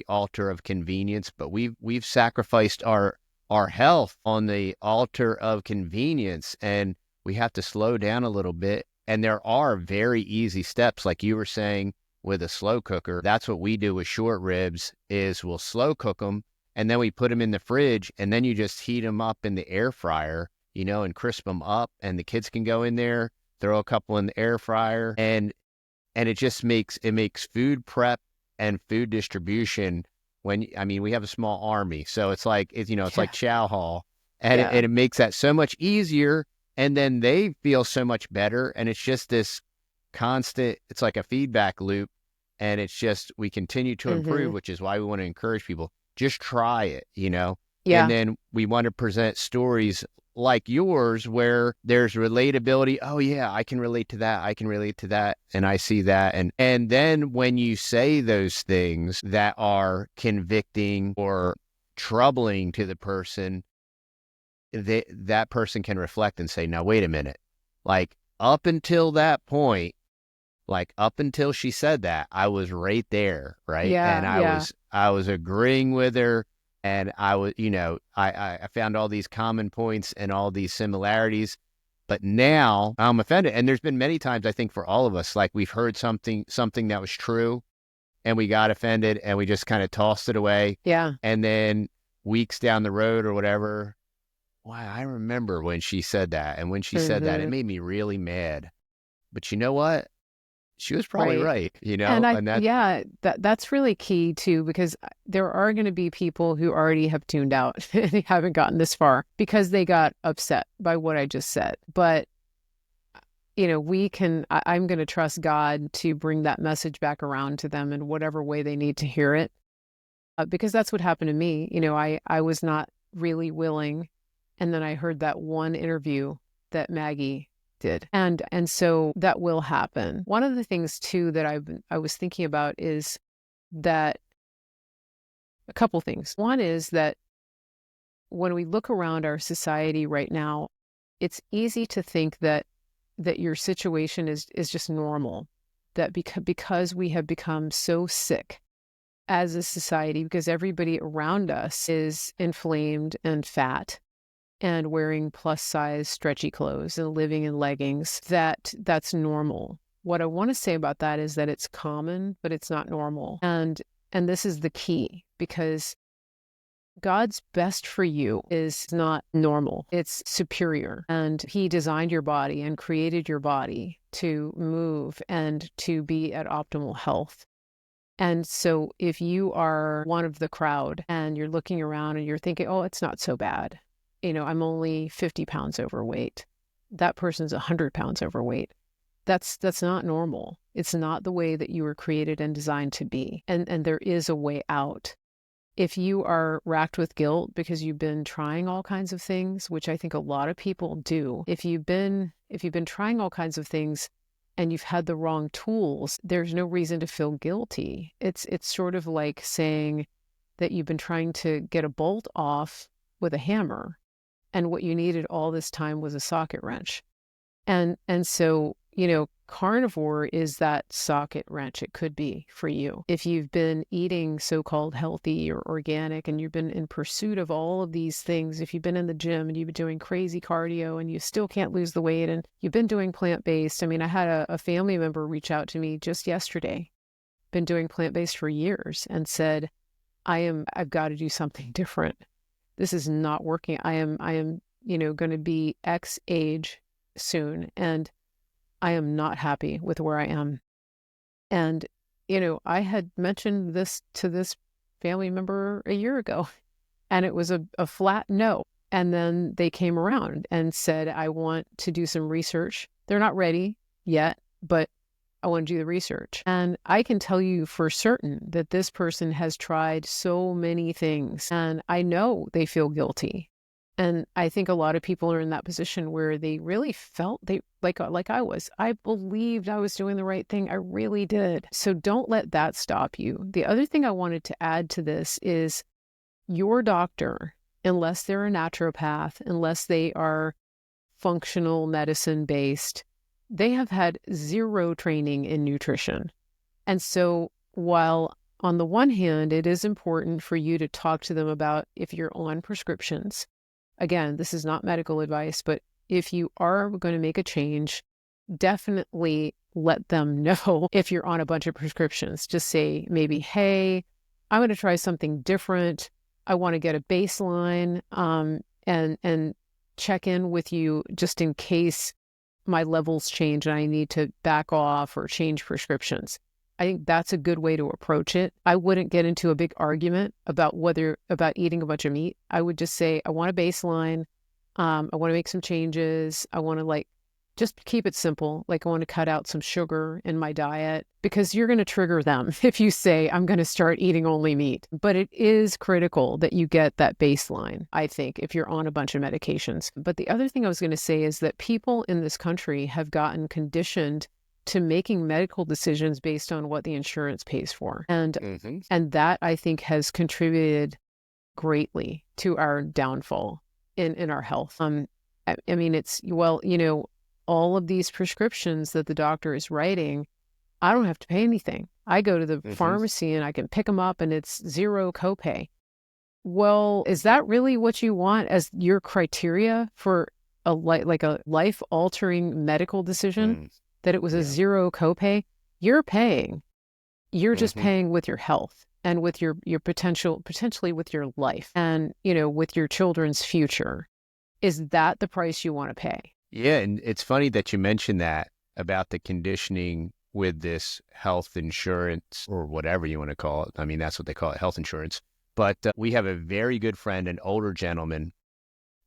altar of convenience, but we've sacrificed our health on the altar of convenience, and we have to slow down a little bit. And there are very easy steps, like you were saying, with a slow cooker. That's what we do with short ribs is we'll slow cook them and then we put them in the fridge and then you just heat them up in the air fryer, you know, and crisp them up and the kids can go in there, throw a couple in the air fryer and it just makes food prep and food distribution we have a small army. So it's like, it's like chow hall and it makes that so much easier. And then they feel so much better. And it's just this constant, it's like a feedback loop. And it's just, we continue to improve, which is why we want to encourage people, just try it, you know? Yeah. And then we want to present stories like yours where there's relatability. Oh yeah, I can relate to that. I can relate to that. And I see that. And then when you say those things that are convicting or troubling to the person, that person can reflect and say, now, wait a minute, like up until that point, like up until she said that, I was right there. Right. Yeah, and yeah. I was agreeing with her. And I was, I found all these common points and all these similarities, but now I'm offended. And there's been many times, I think for all of us, like we've heard something that was true and we got offended and we just kind of tossed it away. Yeah. And then weeks down the road or whatever, wow, I remember when she said that. And when she said that, it made me really mad. But you know what? She was probably right, you know? And that's really key too, because there are going to be people who already have tuned out and haven't gotten this far because they got upset by what I just said. But, I'm going to trust God to bring that message back around to them in whatever way they need to hear it. Because that's what happened to me. I was not really willing. And then I heard that one interview that Maggie did. And so that will happen. One of the things too that I was thinking about is that a couple things. One is that when we look around our society right now, it's easy to think that your situation is just normal, that because we have become so sick as a society, because everybody around us is inflamed and fat and wearing plus size stretchy clothes and living in leggings, that's normal. What I want to say about that is that it's common, but it's not normal. And this is the key, because God's best for you is not normal. It's superior. And he designed your body and created your body to move and to be at optimal health. And so if you are one of the crowd and you're looking around and you're thinking, oh, it's not so bad. I'm only 50 pounds overweight. That person's 100 pounds overweight. That's not normal. It's not the way that you were created and designed to be. And there is a way out. If you are racked with guilt because you've been trying all kinds of things, which I think a lot of people do, if you've been trying all kinds of things and you've had the wrong tools, there's no reason to feel guilty. It's sort of like saying that you've been trying to get a bolt off with a hammer, and what you needed all this time was a socket wrench. And so, carnivore is that socket wrench. It could be for you. If you've been eating so-called healthy or organic and you've been in pursuit of all of these things, if you've been in the gym and you've been doing crazy cardio and you still can't lose the weight and you've been doing plant-based. I mean, I had a family member reach out to me just yesterday, been doing plant-based for years, and said, I've got to do something different. This is not working. I am, going to be X age soon, and I am not happy with where I am. And, I had mentioned this to this family member a year ago, and it was a flat no. And then they came around and said, I want to do some research. They're not ready yet, but I want to do the research. And I can tell you for certain that this person has tried so many things, and I know they feel guilty. And I think a lot of people are in that position where they really felt like I was. I believed I was doing the right thing. I really did. So don't let that stop you. The other thing I wanted to add to this is your doctor, unless they're a naturopath, unless they are functional medicine based, they have had zero training in nutrition. And so while on the one hand, it is important for you to talk to them about if you're on prescriptions. Again, this is not medical advice, but if you are going to make a change, definitely let them know if you're on a bunch of prescriptions. Just say maybe, hey, I'm going to try something different. I want to get a baseline and check in with you just in case my levels change and I need to back off or change prescriptions. I think that's a good way to approach it. I wouldn't get into a big argument about eating a bunch of meat. I would just say, I want a baseline. I want to make some changes. I want to just keep it simple. I want to cut out some sugar in my diet, because you're going to trigger them if you say, I'm going to start eating only meat. But it is critical that you get that baseline, I think, if you're on a bunch of medications. But the other thing I was going to say is that people in this country have gotten conditioned to making medical decisions based on what the insurance pays for. And that, I think, has contributed greatly to our downfall in our health. I mean, all of these prescriptions that the doctor is writing, I don't have to pay anything. I go to the pharmacy and I can pick them up and it's zero copay. Well, is that really what you want as your criteria for a life-altering medical decision? That it was a zero copay? You're paying. You're just paying with your health and with your potentially with your life and, with your children's future. Is that the price you want to pay? Yeah, and it's funny that you mentioned that about the conditioning with this health insurance, or whatever you want to call it. I mean, that's what they call it, health insurance. But we have a very good friend, an older gentleman,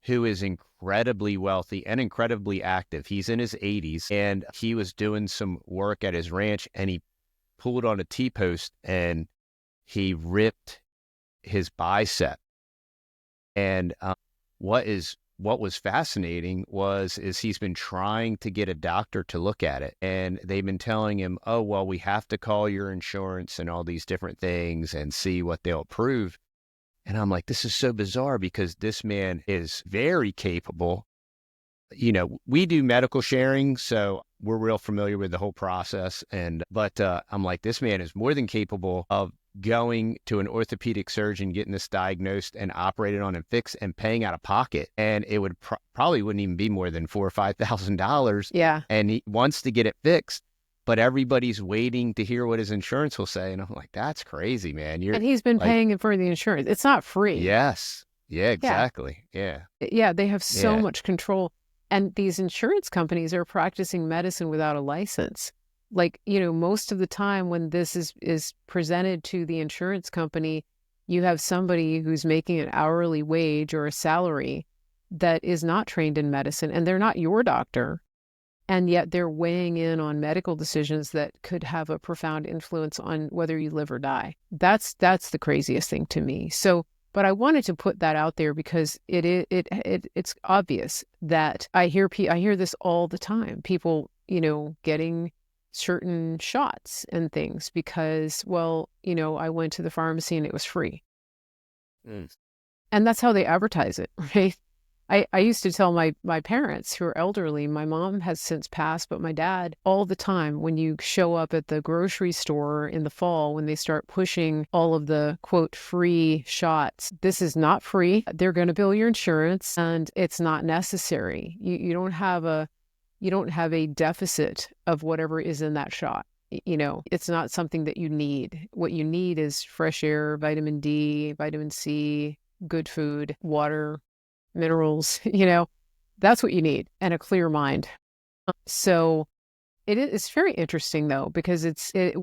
who is incredibly wealthy and incredibly active. He's in his 80s, and he was doing some work at his ranch, and he pulled on a T-post and he ripped his bicep. And what was fascinating is he's been trying to get a doctor to look at it, and they've been telling him, oh, well, we have to call your insurance and all these different things and see what they'll approve. And I'm like, this is so bizarre, because this man is very capable. We do medical sharing, so we're real familiar with the whole process. But I'm like, this man is more than capable of going to an orthopedic surgeon, getting this diagnosed and operated on and fixed, and paying out of pocket. And it would probably wouldn't even be more than $4,000 or $5,000. Yeah. And he wants to get it fixed, but everybody's waiting to hear what his insurance will say. And I'm like, that's crazy, man. And he's been paying for the insurance. It's not free. Yes. Yeah, exactly. Yeah. Yeah, they have so much control. And these insurance companies are practicing medicine without a license. Most of the time when this is presented to the insurance company, you have somebody who's making an hourly wage or a salary that is not trained in medicine, and they're not your doctor. And yet they're weighing in on medical decisions that could have a profound influence on whether you live or die. That's the craziest thing to me. But I wanted to put that out there because it's obvious that I hear this all the time. People, getting certain shots and things because, I went to the pharmacy and it was free. And that's how they advertise it, right? I used to tell my parents who are elderly, my mom has since passed, but my dad, all the time, when you show up at the grocery store in the fall, when they start pushing all of the, quote, free shots, this is not free. They're going to bill your insurance and it's not necessary. You don't have a deficit of whatever is in that shot. It's not something that you need. What you need is fresh air, vitamin D, vitamin C, good food, water, minerals, that's what you need, and a clear mind. So it's very interesting though, because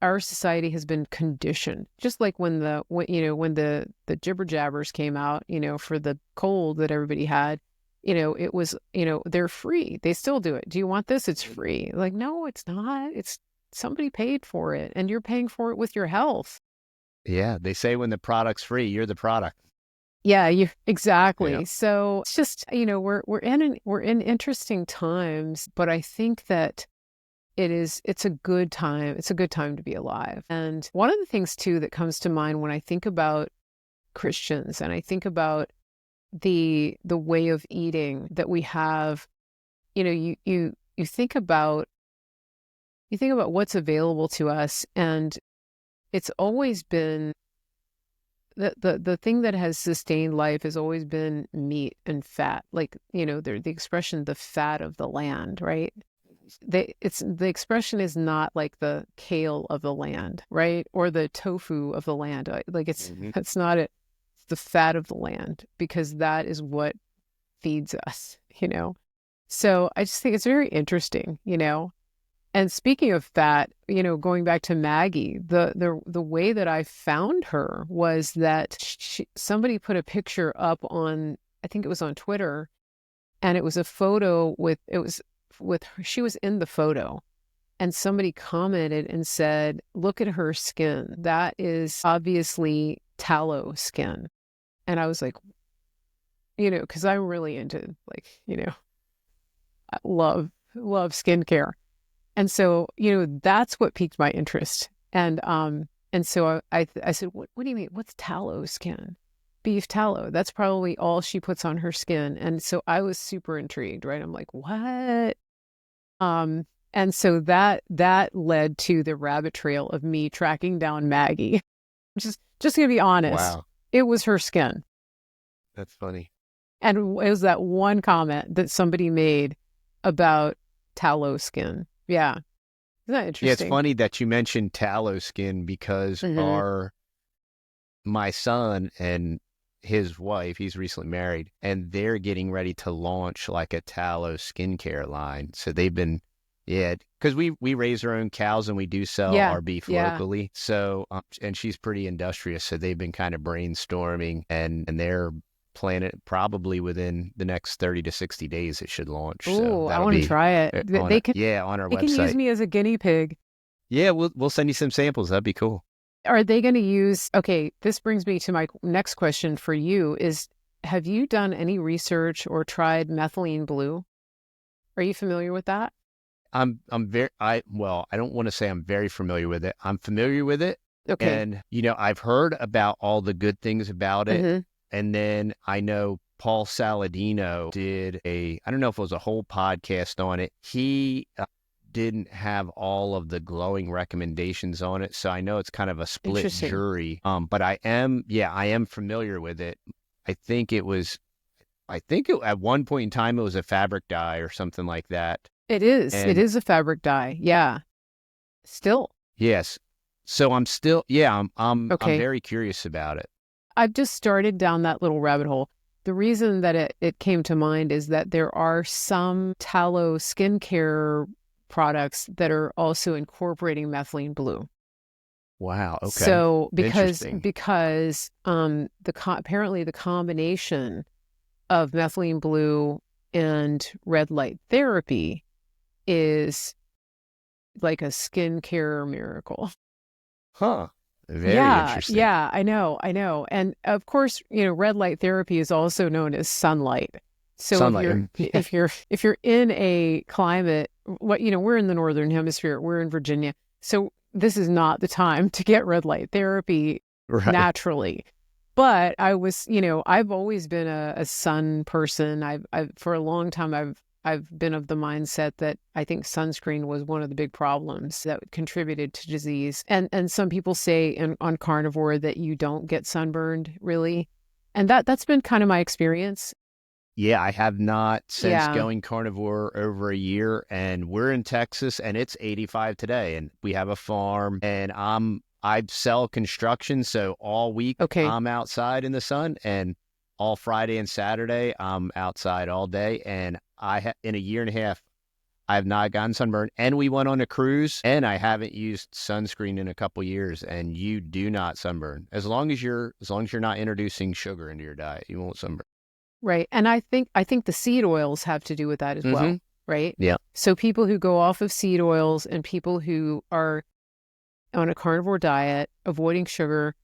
our society has been conditioned, just like when the jibber jabbers came out, for the cold that everybody had, it was, they're free. They still do it. Do you want this? It's free. Like, no, it's not. It's somebody paid for it, and you're paying for it with your health. Yeah. They say when the product's free, you're the product. Yeah, exactly. Yeah. So it's just, we're in interesting times, but I think that it's a good time. It's a good time to be alive. And one of the things too that comes to mind when I think about Christians and I think about the way of eating that we have, you think about what's available to us, and it's always been the thing that has sustained life has always been meat and fat. The expression, the fat of the land, right? the expression is not like the kale of the land, right? Or the tofu of the land. Like that's not it. It's the fat of the land, because that is what feeds us, So I just think it's very interesting, And speaking of fat, going back to Maggie, the way that I found her was that somebody put a picture up on, I think it was on Twitter, and it was a photo with her. She was in the photo, and somebody commented and said, "Look at her skin. That is obviously tallow skin." And I was like, because I'm really into I love skincare. And so, that's what piqued my interest. And so I said, what do you mean? What's tallow skin? Beef tallow. That's probably all she puts on her skin. And so I was super intrigued, right? I'm like, what? And so that led to the rabbit trail of me tracking down Maggie. Just gonna be honest. Wow. It was her skin. That's funny. And it was that one comment that somebody made about tallow skin. Yeah. Isn't that interesting? Yeah, it's funny that you mentioned tallow skin, because my son and his wife, he's recently married, and they're getting ready to launch like a tallow skincare line. So they've been, because we raise our own cows and we do sell our beef locally. So, and she's pretty industrious. So they've been kind of brainstorming, and they're planning it probably within the next 30 to 60 days it should launch. Oh, I want to try it. On our website. They can use me as a guinea pig. Yeah, we'll send you some samples. That'd be cool. Are they going to use, okay, this brings me to my next question for you is, have you done any research or tried methylene blue? Are you familiar with that? I don't want to say I'm very familiar with it. I'm familiar with it. Okay. And, I've heard about all the good things about it. And then I know Paul Saladino did I don't know if it was a whole podcast on it. He didn't have all of the glowing recommendations on it. So I know it's kind of a split jury. But I am familiar with it. I think at one point in time, it was a fabric dye or something like that. It is. It is a fabric dye. Yeah. Still. Yes. So I'm still, I'm very curious about it. I've just started down that little rabbit hole. The reason that it came to mind is that there are some tallow skincare products that are also incorporating methylene blue. Wow. Okay. So because apparently the combination of methylene blue and red light therapy is like a skincare miracle. Huh. Very interesting. Yeah, I know. And of course, red light therapy is also known as sunlight. So if you're in a climate, we're in the Northern Hemisphere, we're in Virginia. So this is not the time to get red light therapy naturally. But I was, I've always been a sun person. I've for a long time, I've been of the mindset that I think sunscreen was one of the big problems that contributed to disease. And some people say on Carnivore that you don't get sunburned, really. And that's been kind of my experience. Yeah, I have not since going Carnivore over a year. And we're in Texas, and it's 85 today. And we have a farm, and I sell construction. So all week I'm outside in the sun, and all Friday and Saturday I'm outside all day. And in a year and a half, I have not gotten sunburned. And we went on a cruise, and I haven't used sunscreen in a couple years. And you do not sunburn as long as you're not introducing sugar into your diet. You won't sunburn. Right, and I think the seed oils have to do with that as well. Right. Yeah. So people who go off of seed oils and people who are on a carnivore diet, avoiding sugar,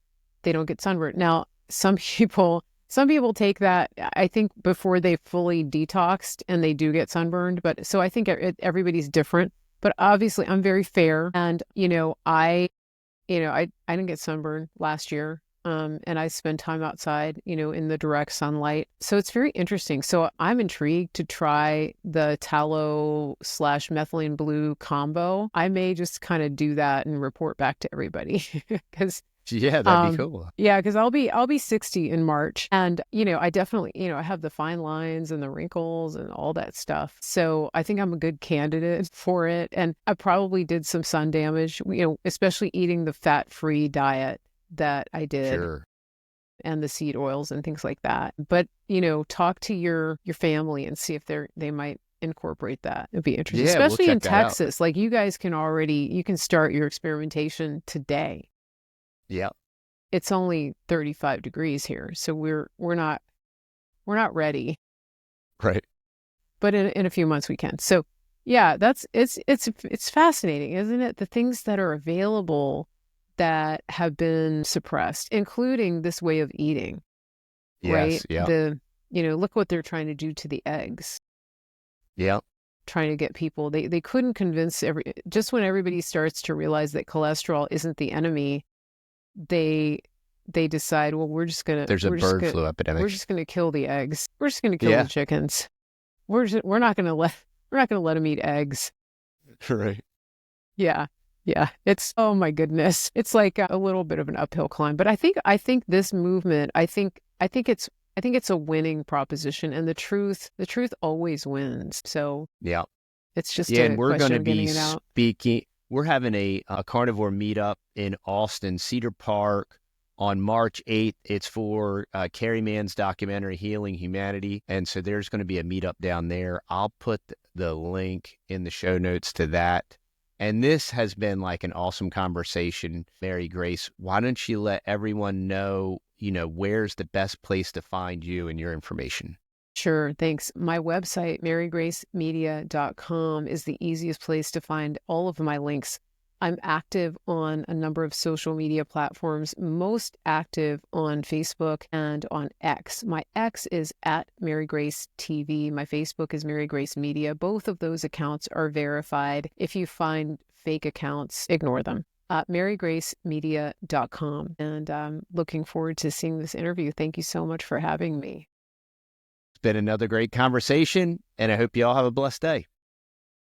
they don't get sunburned. Now, some people take that, I think, before they fully detoxed, and they do get sunburned. But so I think everybody's different. But obviously, I'm very fair, and I didn't get sunburned last year, and I spend time outside, in the direct sunlight. So it's very interesting. So I'm intrigued to try the tallow / methylene blue combo. I may just kind of do that and report back to everybody because Yeah, that'd be cool. Yeah, because I'll be 60 in March, and I definitely I have the fine lines and the wrinkles and all that stuff. So I think I'm a good candidate for it, and I probably did some sun damage. Especially eating the fat-free diet that I did. Sure. And the seed oils and things like that. But talk to your family and see if they might incorporate that. It'd be interesting, Yeah, we'll especially in check that out. Texas. Like you guys you can start your experimentation today. Yeah. It's only 35 degrees here, so we're not ready. Right. But in a few months we can. So yeah, it's fascinating, isn't it? The things that are available that have been suppressed, including this way of eating. Yes. Right? Yeah. Look what they're trying to do to the eggs. Yeah. Trying to get people, they couldn't convince just when everybody starts to realize that cholesterol isn't the enemy, they decide, well, There's a bird flu epidemic. we're just gonna kill the eggs. We're just gonna kill the chickens. We're not gonna let them eat eggs. Right. Yeah. Yeah. It's, oh my goodness. It's like a little bit of an uphill climb. But I think this movement, I think it's a winning proposition, and the truth always wins. So yeah, it's just and we're going to be out. speaking. We're having a carnivore meetup in Austin, Cedar Park, on March 8th. It's for Carrie Mann's documentary Healing Humanity, and so there's going to be a meetup down there. I'll put the link in the show notes to that. And this has been like an awesome conversation, Mary Grace. Why don't you let everyone know, where's the best place to find you and your information? Sure. Thanks. My website, marygracemedia.com, is the easiest place to find all of my links. I'm active on a number of social media platforms, most active on Facebook and on X. My X is at Mary Grace TV. My Facebook is Mary Grace Media. Both of those accounts are verified. If you find fake accounts, ignore them. marygracemedia.com. And I'm looking forward to seeing this interview. Thank you so much for having me. It's been another great conversation, and I hope you all have a blessed day.